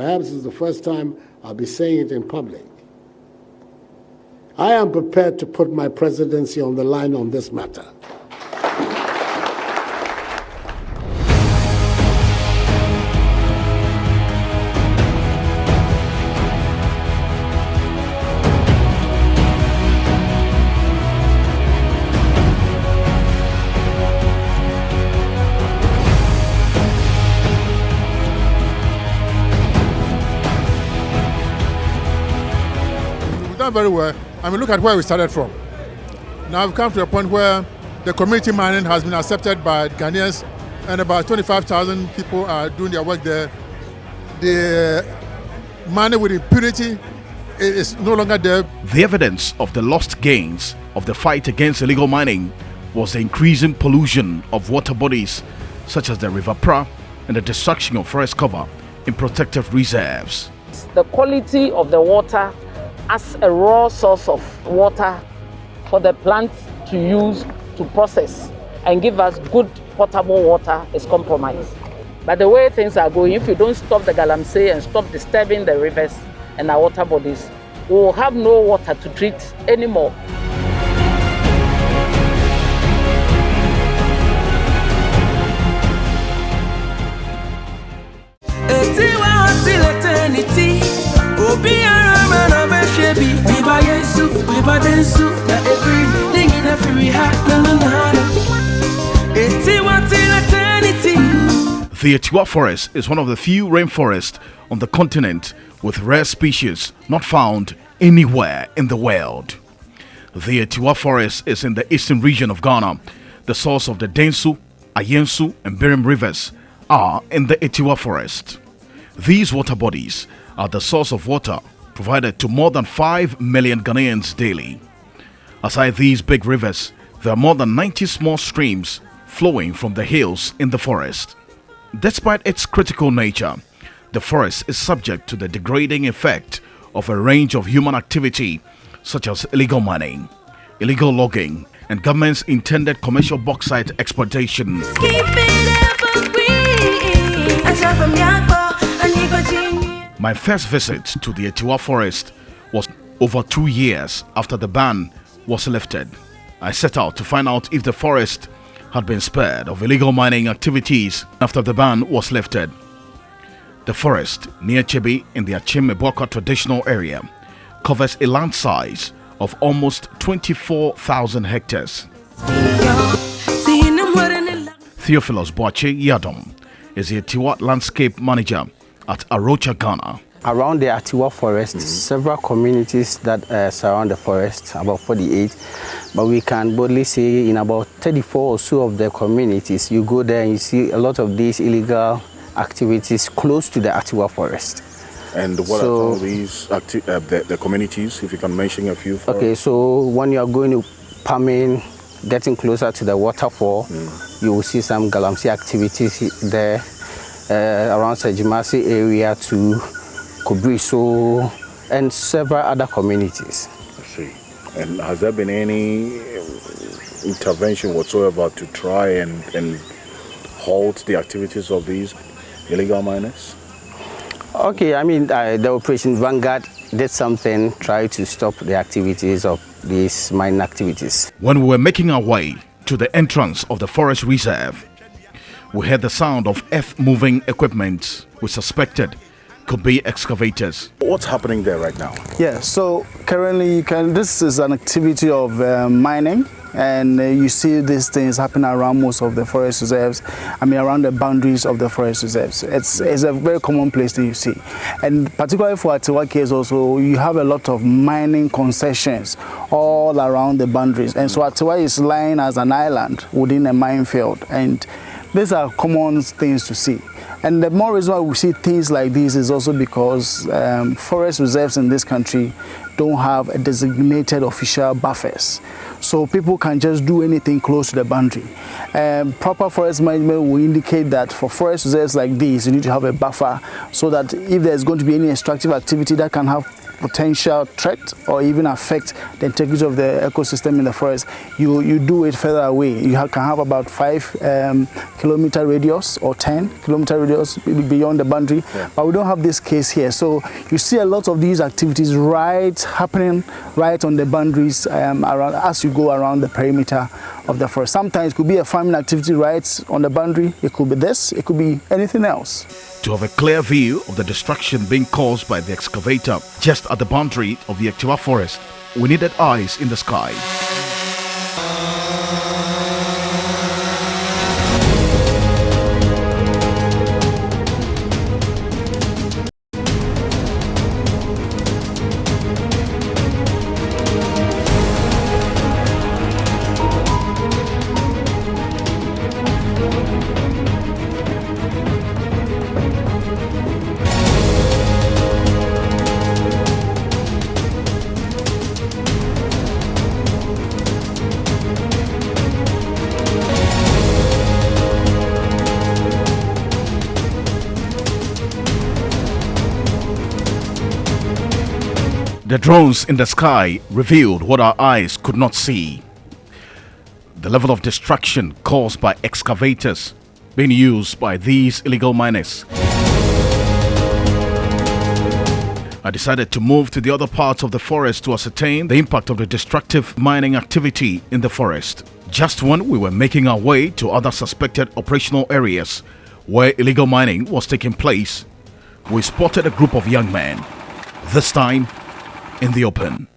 Perhaps it's the first time I'll be saying it in public. I am prepared to put my presidency on the line on this matter. Very well. I mean, look at where we started from. Now we've come to a point where the community mining has been accepted by Ghanaians, and about 25,000 people are doing their work there. The mining with impunity is no longer there. The evidence of the lost gains of the fight against illegal mining was the increasing pollution of water bodies such as the River Pra and the destruction of forest cover in protected reserves. The quality of the water as a raw source of water for the plants to use to process and give us good potable water is compromised. But the way things are going, if you don't stop the galamsey and stop disturbing the rivers and our water bodies, we will have no water to treat anymore. The Etiwa Forest is one of the few rainforests on the continent with rare species not found anywhere in the world. The Etiwa Forest is in the eastern region of Ghana. The source of the Densu, Ayensu, and Birim rivers are in the Etiwa Forest. These water bodies are the source of water provided to more than 5 million Ghanaians daily. Aside these big rivers, there are more than 90 small streams flowing from the hills in the forest. Despite its critical nature, the forest is subject to the degrading effect of a range of human activity such as illegal mining, illegal logging, and government's intended commercial bauxite exploitation. My first visit to the Etiwa Forest was over 2 years after the ban was lifted. I set out to find out if the forest had been spared of illegal mining activities after the ban was lifted. The forest near Chebi in the Achim Eboka traditional area covers a land size of almost 24,000 hectares. Theophilus Boache Yadom is the Etiwa landscape manager at Arocha, Ghana. Around the Etiwa Forest, several communities that surround the forest, about 48, but we can boldly say in about 34 or so of the communities, you go there and you see a lot of these illegal activities close to the Etiwa Forest. And what are some of these the communities, if you can mention a few? Okay, so when you are going to Pamin, getting closer to the waterfall, you will see some galamsey activities there, around Sejimasi area to Kubriso and several other communities. I see. And has there been any intervention whatsoever to try and halt the activities of these illegal miners? Okay, I mean, the Operation Vanguard did something, try to stop the activities of these mining activities. When we were making our way to the entrance of the forest reserve, we heard the sound of earth-moving equipment we suspected could be excavators. What's happening there right now? Yeah, so currently this is an activity of mining, and you see these things happening around most of the forest reserves. I mean, around the boundaries of the forest reserves. It's a very common place that you see. And particularly for Etiwa case also, you have a lot of mining concessions all around the boundaries. And so Etiwa is lying as an island within a minefield. And these are common things to see. And the more reason why we see things like this is also because forest reserves in this country don't have a designated official buffers. So people can just do anything close to the boundary. Proper forest management will indicate that for forest reserves like this, you need to have a buffer so that if there's going to be any extractive activity that can have potential threat or even affect the integrity of the ecosystem in the forest, you do it further away. You can have about 5 kilometer radius or 10 kilometer radius, beyond the boundary, but we don't have this case here. So you see a lot of these activities happening right on the boundaries around as you go around the perimeter of the forest. Sometimes it could be a farming activity right on the boundary. It could be this. It could be anything else. To have a clear view of the destruction being caused by the excavator just at the boundary of the Activa forest, we needed eyes in the sky. The drones in the sky revealed what our eyes could not see. The level of destruction caused by excavators being used by these illegal miners. I decided to move to the other parts of the forest to ascertain the impact of the destructive mining activity in the forest. Just when we were making our way to other suspected operational areas where illegal mining was taking place, we spotted a group of young men, this time in the open.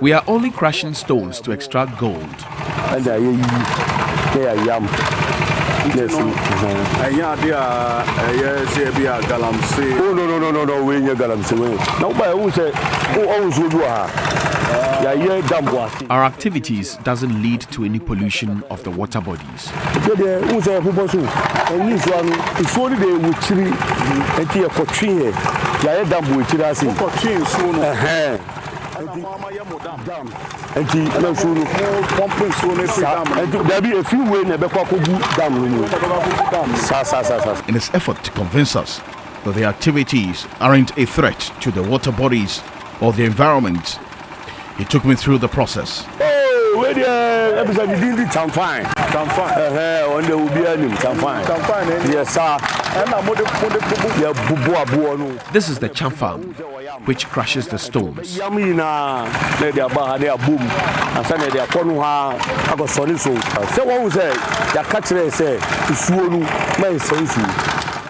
We are only crushing stones to extract gold. Our activities doesn't lead to any pollution of the water bodies. In its effort to convince us that the activities aren't a threat to the water bodies or the environment, he took me through the process. This is the chamfam, which crushes the stones.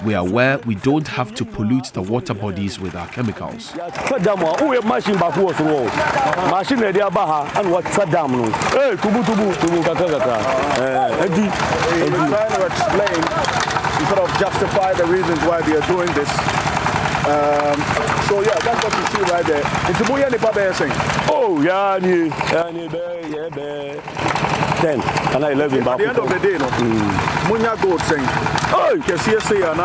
We are aware we don't have to pollute the water bodies with our chemicals. Sort of justify the reasons why they are doing this. So yeah, that's what you see right there. It's a boy and the saying. Oh yeah, 10 and 11. At the end of the day, no. Munya gold saying. Oh, can see and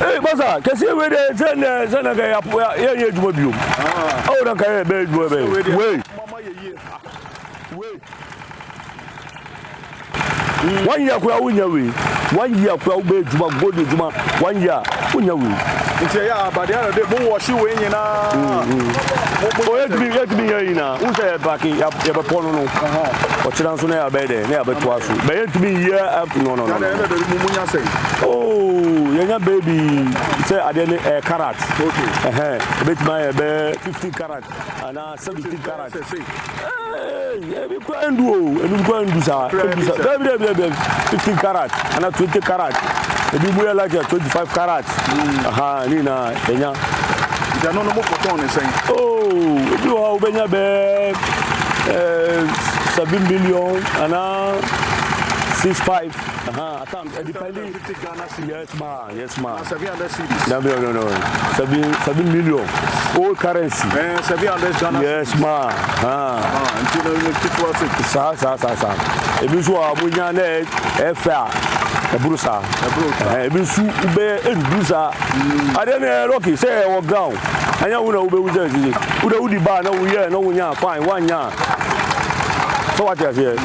hey, Baza, can see where they send a oh, wait. 1 year kwa unya we 1 year kwa ube juma godi juma 1 year unya we nti ya ba de ade mo wo shi we nyina o yet be here na unse ya back ya be pono no o chira nso na ya be de na ya be to aso be yet be here no na de munya say oh yenya baby say ade ne carat okay bet my be 50 carat and 70 carat yeah we go and do sa 15 carat and 20 carat. Maybe we are like 25 carat. Aha, Nina, Kenya. They are no more cotton saying. Oh, you have been 7 million and 65. Aha, depending. Yes, ma. 700 cedis. No. 7 million. All currency. 700 Ghana. Yes, ma. Until you keep working. Sa. If you are Munyane, Efa, a brusa, Ebisu, Ube, and Brusa. I don't know, Rocky, say, I walk down. I know Ube with us. Udi bar, no year, no one year, fine, 1 year. So what I say?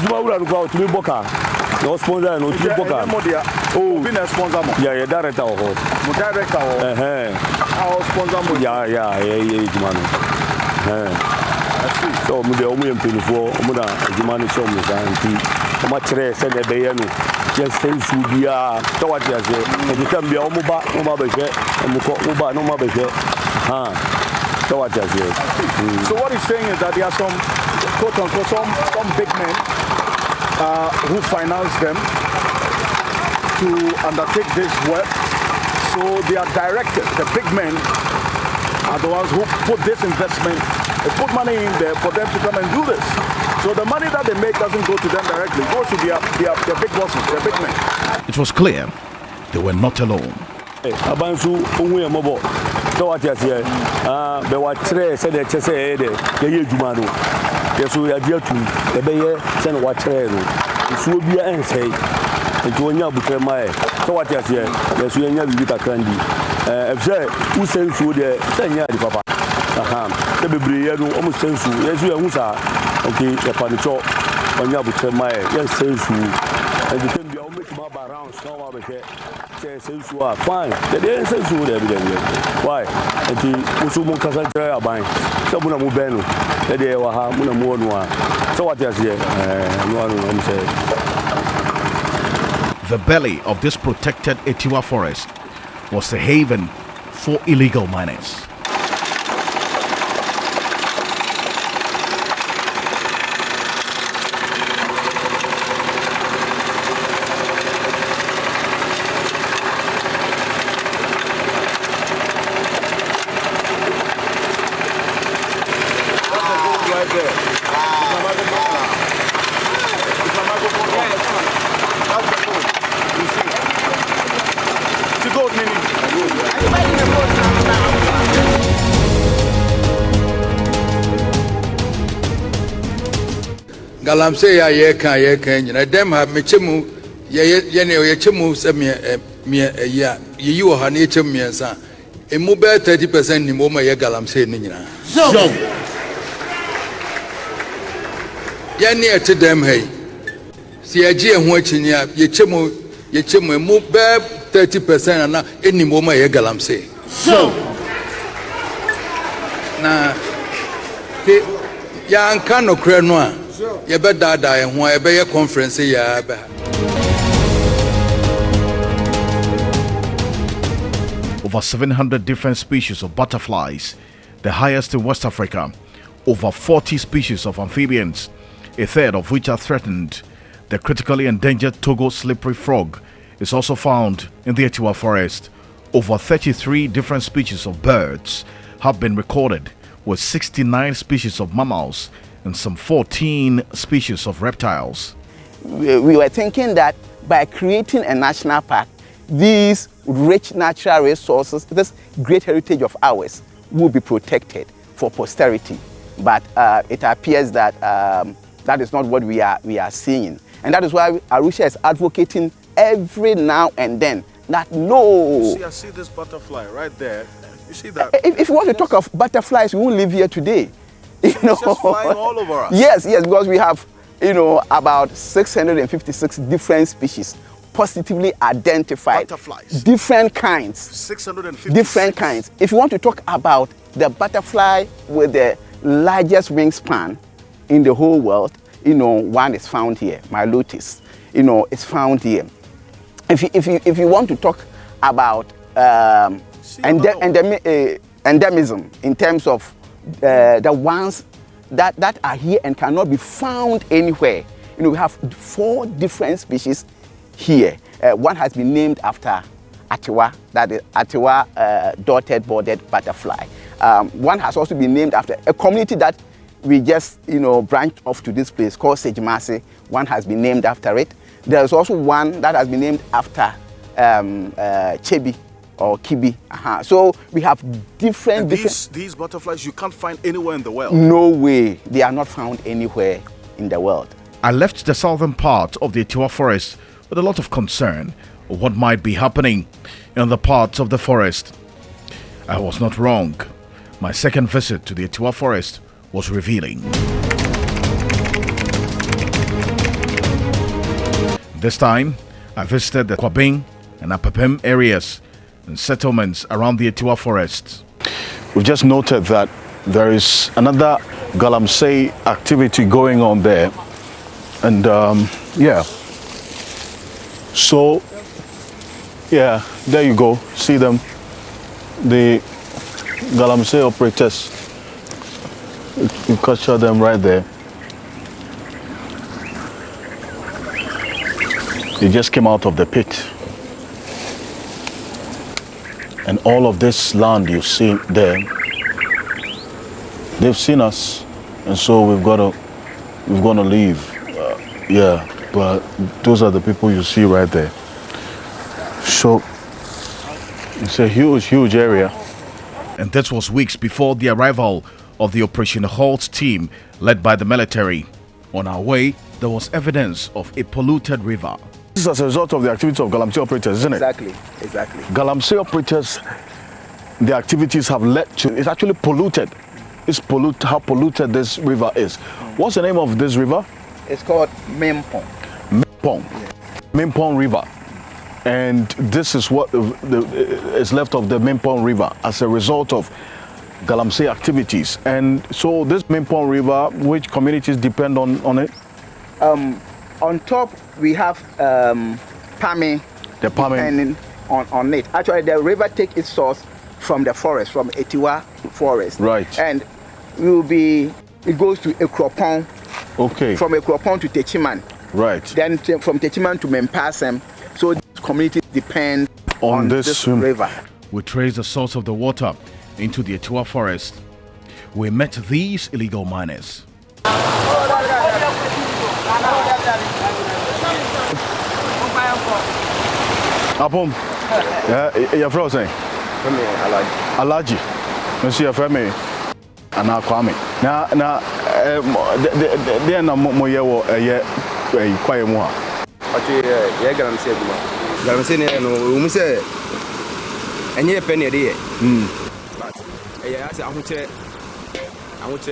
You are going to be Boca. No sponsor, no Boca. Oh, Been a sponsor mo. yeah, director ho. Mo director o. Our sponsor mo. Yeah, Jumano. So, we are moving to Muda, Jumani show me that. Much less than a bayanu. Just things to be so what you say. And you can be a Muba, and Muba, no Mabeke. So what you say. So what he's saying is that there are some quote unquote some big men who finance them to undertake this work. So they are directed. The big men are the ones who put this investment, they put money in there for them to come and do this. So the money that they make doesn't go to them directly. It goes to their big bosses, their big men. It was clear they were not alone. Abansu Unwe Mobo. So what you say? Be what tre said the chese ede. Ye Jumano. Yesu ya dia tu. E be ye send what tre no. Isu obi an say. Nti onya butre mai. So what you say? Yesu nya bibi kakrandi. E say who sensu de senya di papa. The bebre ye no omo sensu. Yesu ya hu sa. Okay, the panicho onya butre mai. Yes sensu. And the thing be o make ma around so wa be sensu a fine. The sensu de be why? Nti usu mo kasa jere aban. So mo na mo benu. De wa ha mo na mo onu a. So what you say? No anu say. The belly of this protected Etiwa forest was a haven for illegal miners. Galamsey ye can dem have mechemu ye ne chemu se me ya yi wo ha ne chemu miensa emu be 30% ni mo ma ye galamsey ni nyina so ye ne ete dem hey si agi ehu akini a ye chemu emu be 30% na eni mo ma ye galamsey so na ke ya anka no kre no a ye be dada ye ho ye be ye conference ya be. Over 700 different species of butterflies, the highest in West Africa, over 40 species of amphibians, a third of which are threatened. The critically endangered Togo slippery frog is also found in the Etiwa forest. Over 33 different species of birds have been recorded, with 69 species of mammals and some 14 species of reptiles. We were thinking that by creating a national park, these rich natural resources, this great heritage of ours, will be protected for posterity. But it appears that that is not what we are seeing. And that is why Arusha is advocating every now and then that no. See, I see this butterfly right there. You see that? If you want to talk of butterflies, we won't live here today. It's just flying all over us. Yes, because we have, about 656 different species positively identified. Butterflies. Different kinds. 656. Different kinds. If you want to talk about the butterfly with the largest wingspan in the whole world, one is found here, Milotis. It's found here. If you want to talk about endemism in terms of the ones that are here and cannot be found anywhere. We have 4 different species here. One has been named after Atiwa, that is Atiwa dotted bordered butterfly. One has also been named after a community that we just branched off to this place called Sejimase. One has been named after it. There's also one that has been named after Chebi or Kibi. So we have different. These butterflies you can't find anywhere in the world. No way, they are not found anywhere in the world. I left the southern part of the Etiwa forest with a lot of concern of what might be happening in the parts of the forest. I was not wrong. My second visit to the Etiwa forest was revealing. This time, I visited the Kwabing and Apapem areas and settlements around the Etiwa forests. We've just noted that there is another Galamsey activity going on there. And yeah. So, yeah, there you go. See them. The Galamsey operators. You capture them right there. They just came out of the pit. And all of this land you see there, they've seen us, and so we've got to leave. Yeah, but those are the people you see right there. So it's a huge area. And this was weeks before the arrival of the Operation Halt team led by the military. On our way, there was evidence of a polluted river. This is as a result of the activities of Galamsey operators, isn't it? Exactly. Galamsey operators, the activities have led to, it's actually polluted. How polluted this river is. What's the name of this river? It's called Mimpong. Mimpong. Yeah. Mimpong River. And this is what is left of the Mimpong River as a result of Galamsey activities. And so this Mimpong River, which communities depend on it? On top, we have Pami. The Pami. Depending on it. Actually, the river takes its source from the forest, from Etiwa forest. Right. And it goes to Ekropon. Okay. From Ekropon to Techiman. Right. Then from Techiman to Mempasem. So these communities depend on this river. We traced the source of the water into the Etiwa forest. We met these illegal miners. Apom, your friend saying? Alaji. You see your friend me? And now Kwame. Now, then I'm more quiet more. Yeah, Galamsey, no, we say, and you're penny a day. But I want to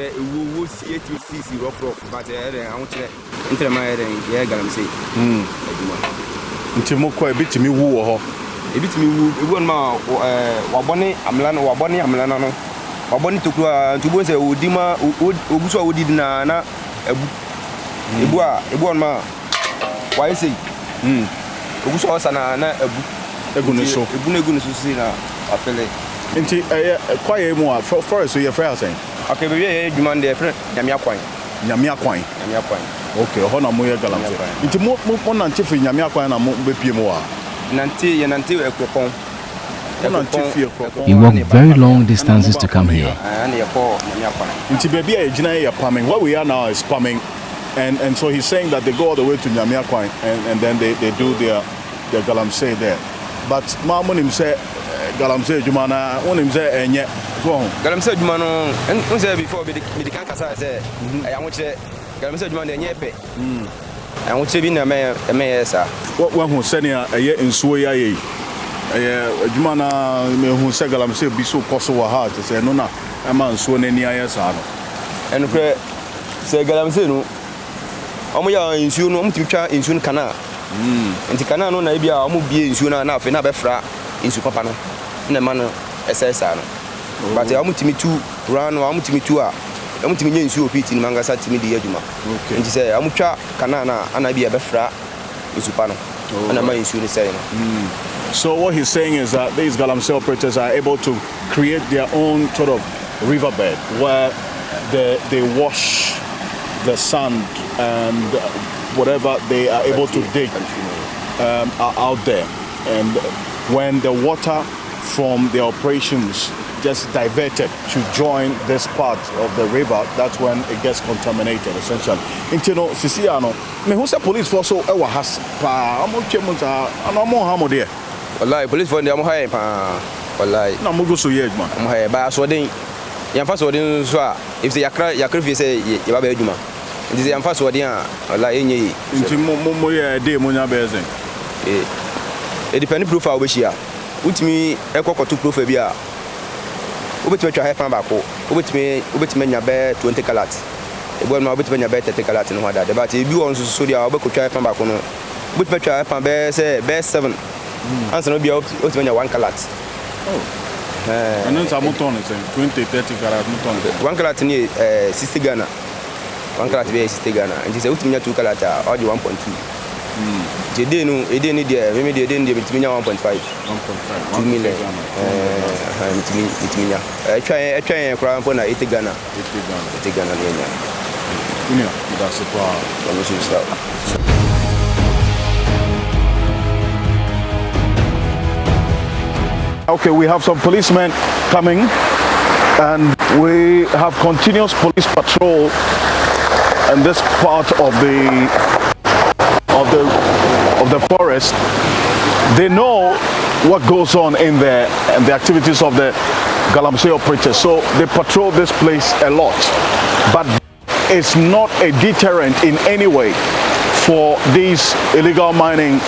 see it to see rough, but I want to enter my head and yeah, Galamsey. Until more quite a bit to me woo or a bit to me woo one more Waboni, Amlano, Waboni to go and say, Udima, Ubuso, who did Nana, a boy, ma. Why is it? Ubuso Sana, a good see now. I feel it. Into quite more forest, so your friend saying. Okay, we demand their friend, Yamia Quine. Okay, Hona Moya Galamsey. Into more Nantifi, Yamia Quine, and Mopimo. Nanti, Ekropon. He walked very long distances to come here. Into baby, a palming. What we are now is palming. And so he's saying that they go all the way to Nyamiakwine and then they do their Galamsey there. But Mamunim said Galamsey Jumana, Unim say and yet go on. Galamsey Jumano, and say before Midikaka said, I want to Galamsey Jumana and Yepe. I want to be a mayor, sir. What one who sent a year in Suya, Jumana who said Galamsey be so possible hard to say, no, a man sworn in the ISR. And say Galamsey, no. Omoya insuo no mutitwa insuo kana nti kana no na bia omo bie insuo na afi na befra insuo papa no na ma no SSR no but omo timi tu ran no omo timi tu a omo timi nya insuo piti ni mangasa timi de adwuma nti say omo twa kana na ana bia befra insuo pa no ana ma insuo ni say no. So what he's saying is that these Galamsey operators are able to create their own sort of riverbed where they wash the sand and whatever they are able to dig are out there. And when the water from the operations just diverted to join this part of the river, that's when it gets contaminated, essentially. Intino, Siciano, me who said police force so ever has I'm no more harm there. Wallahi, police force they am high wallahi. Na mo go so yet man. I'm high ba so den. Yamfa so den so a if say yakra fi say ye ba ba adwuma. Nti say yamfa so den a wallahi enye yi. Nti mo ye dey mo nya be zen. E depend profile we share. Utimi ekokoto profile bi a obetime twa hepan ba ko obetime nya be 20 karat. E bo na obetime nya be 30 karat no hada. But e bi won so dia obekotwa hepan ba ko no but petra pa be say be 7 answer no be up to 1 carat. And then some ton is 20 30 carat ton. 1 carat ni 60 Ghana. 1 carat be 60 Ghana. And say utimnya 2 carat or 1.2. Jede no ede ni dia me de ede bitiminya 1.5 2 million bitiminya etwa kra mpo na 80 Ghana ni nya unia that's the part Okay, we have some policemen coming, and we have continuous police patrol in this part of the forest. They know what goes on in there and the activities of the Galamsey operators, so they patrol this place a lot. But it's not a deterrent in any way for these illegal mining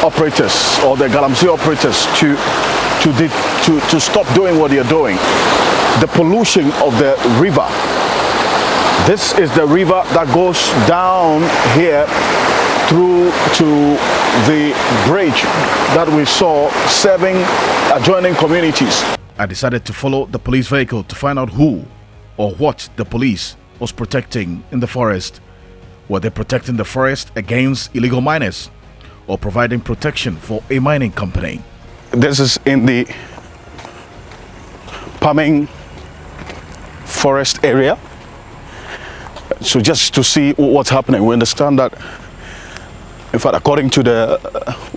operators or the Galamsey operators to stop doing what they're doing. The pollution of the river. This is the river that goes down here through to the bridge that we saw serving adjoining communities. I decided to follow the police vehicle to find out who or what the police was protecting in the forest. Were they protecting the forest against illegal miners or providing protection for a mining company? This is in the Pameng forest area. So just to see what's happening, we understand that, in fact, according to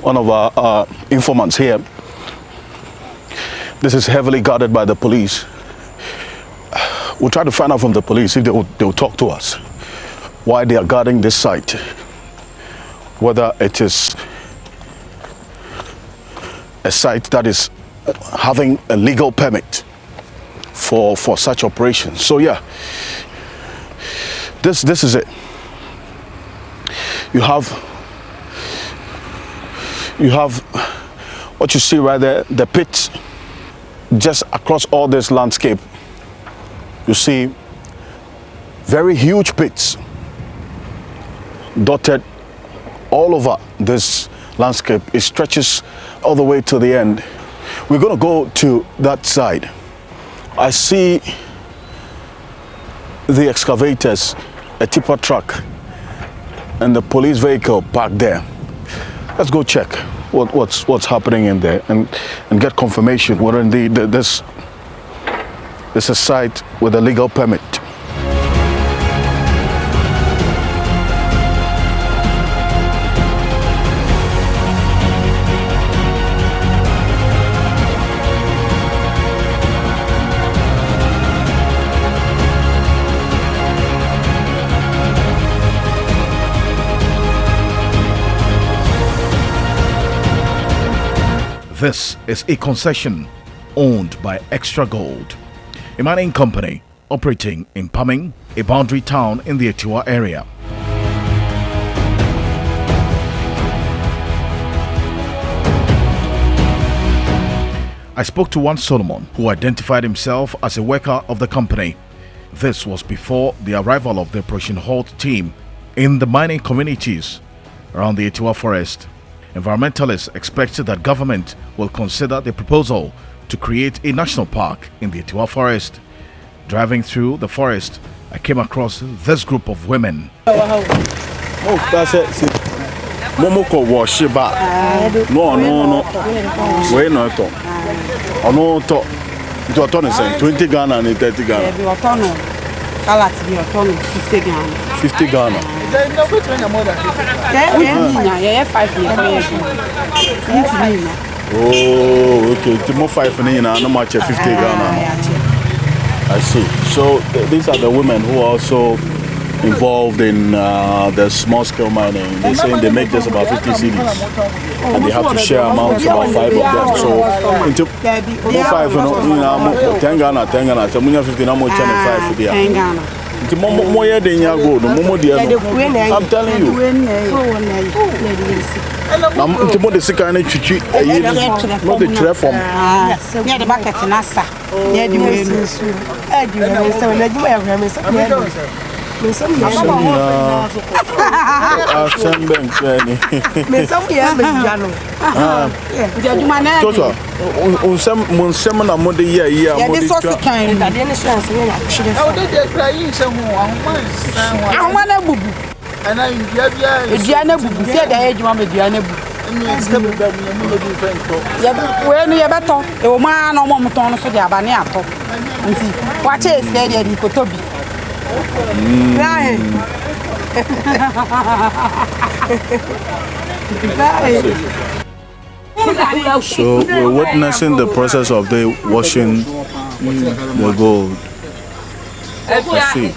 one of our informants here, this is heavily guarded by the police. We'll try to find out from the police if they will talk to us why they are guarding this site, whether it is a site that is having a legal permit for such operations. So yeah, this is it. You have what you see right there, the pits. Just across all this landscape, you see very huge pits dotted all over this landscape. It stretches all the way to the end. We're going to go to that side. I see the excavators, a tipper truck, and the police vehicle parked there. Let's go check what's happening in there and get confirmation whether indeed this is a site with a legal permit. This is a concession owned by Extra Gold, a mining company operating in Pameng, a boundary town in the Etiwa area. I spoke to one Solomon who identified himself as a worker of the company. This was before the arrival of the Operation Halt team in the mining communities around the Etiwa forest. Environmentalists expect that government will consider the proposal to create a national park in the Etiwa forest. Driving through the forest, I came across this group of women. Oh, that's it. Momoko wash back. No. Wait, no, to. Oh, no, to. You are saying 20 Ghana and 30 Ghana. 50 Ghana. 50 Ghana. Yeah, 5 years. Oh, okay. Timo 5 and no much 50 Ghana. I see. So these are the women who are also involved in the small scale mining. They're saying they make just about 50 cedis and they have to share amounts about 5 of them. So into 5, 10 Ghana, 10 Ghana. So 50 na mo channel 5 for there. More than you go, no more dear. I'm telling you. I'm to the second chichi. Not the trap from. Yeah, the bucket in Assa. Yeah, the way. So we're witnessing the process of the washing the gold. Let's see.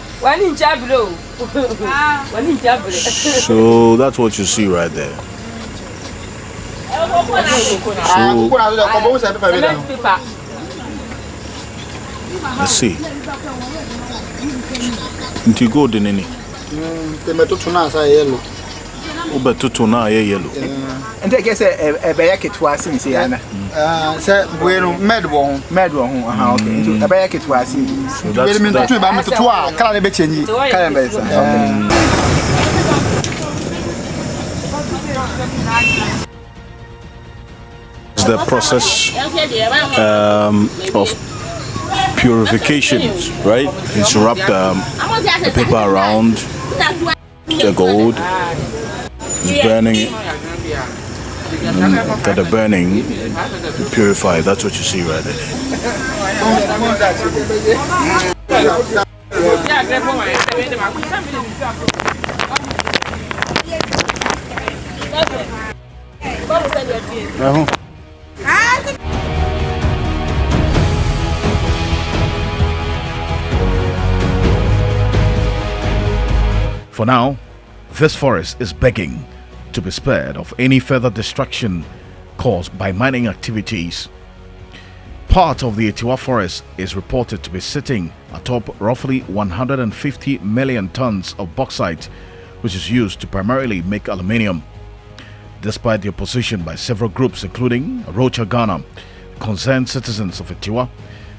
So that's what you see right there. Let's see. Into gold in any. Ubetutuna yellow. And I guess a bayak was in Siena. Said, bueno, medwon. Okay. A bayak was in. So that's the process of purification, right? It's wrapped the paper around the gold, it's burning it, and after the burning, purify. That's what you see right there. For now, this forest is begging to be spared of any further destruction caused by mining activities. Part of the Etiwa forest is reported to be sitting atop roughly 150 million tons of bauxite, which is used to primarily make aluminium. Despite the opposition by several groups including Rocha Ghana, Concerned Citizens of Etiwa,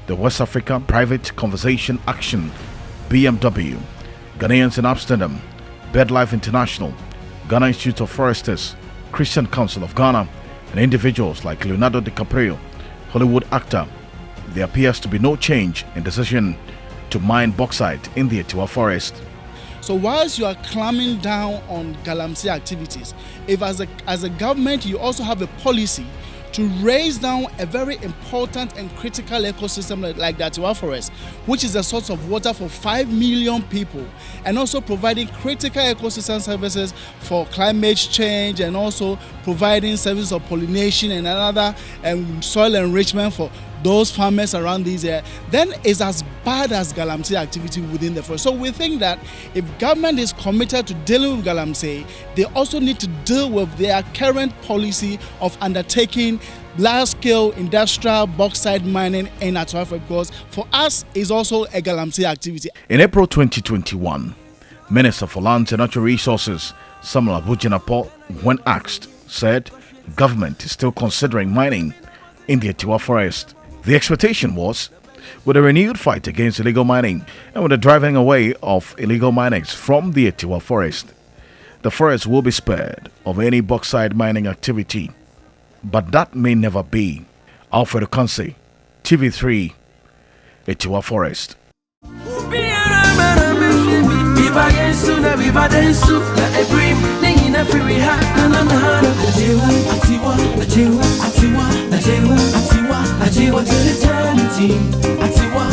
the West Africa Private Conservation Action, BMW, Ghanaians in Amsterdam, BirdLife International, Ghana Institute of Foresters, Christian Council of Ghana, and individuals like Leonardo DiCaprio, Hollywood actor, there appears to be no change in decision to mine bauxite in the Etiwa forest. So whilst you are clamping down on Galamsey activities, if as a government you also have a policy to raise down a very important and critical ecosystem like the Etiwa forest, which is a source of water for 5 million people, and also providing critical ecosystem services for climate change, and also providing services of pollination and another soil enrichment for those farmers around these areas, then it's as bad as Galamsey activity within the forest. So we think that if government is committed to dealing with Galamsey, they also need to deal with their current policy of undertaking large-scale industrial bauxite mining in Etiwa forest, because for us it's also a Galamsey activity. In April 2021, Minister for Lands and Natural Resources, Samuel Abu-Jinapor, when asked, said government is still considering mining in the Etiwa forest. The expectation was, with a renewed fight against illegal mining and with the driving away of illegal miners from the Etiwa forest, the forest will be spared of any bauxite mining activity. But that may never be. Alfred Okanse, TV3, Etiwa Forest. Atiwa to eternity. Atiwa.